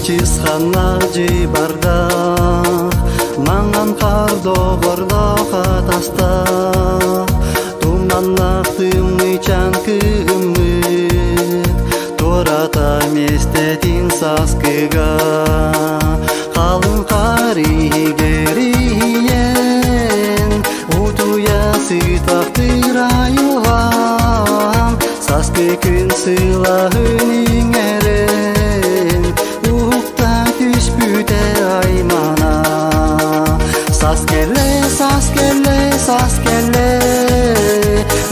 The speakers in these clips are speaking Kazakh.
Чисхана жибарда маңан қардоғырда қатаста туманнақ тымычан кымыт тората местетин саскыга қалын қаригериен утуя сытақтыр айылған саскы күн сылағының әрен аймана саскеле саскеле саскеле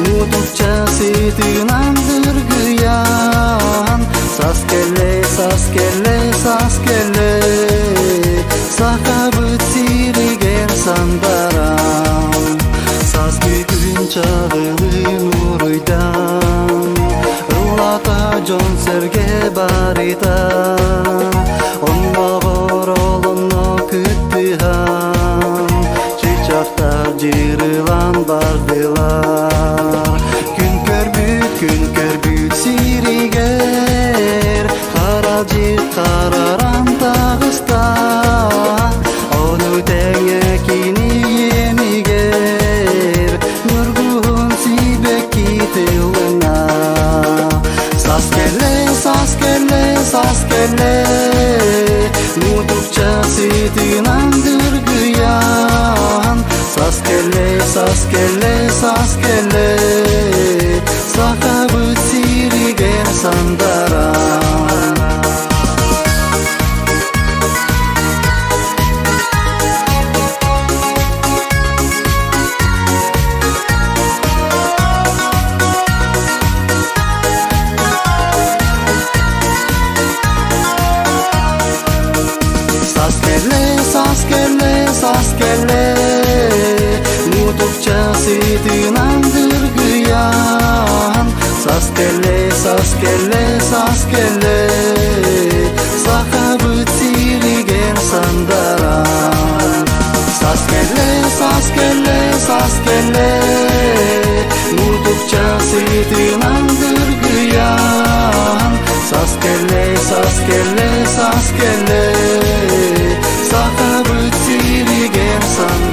мутукча сытынан дыргыян саскеле саскеле саскеле сакабыт сириген сандарам саски күн чагылын уруйдан ылата жон серге барита жырылан бардылар күн көрбүт сиригер кара жер караран тагыста ону теңекини эмигер нургун сибеки тылына саскеле саскеле саскеле нутукча сытынан дыргыян саскеле саскеле саскеле сакабыт сириген сандарам саскеле саскеле саскеле мутукча сытынан дыргыян саскеле саскеле саскеле сакабыт сириген сандарам саскеле саскеле саскеле мутукча сытынан дыргыян саскеле саскеле саскеле сакабыт сириген сандарам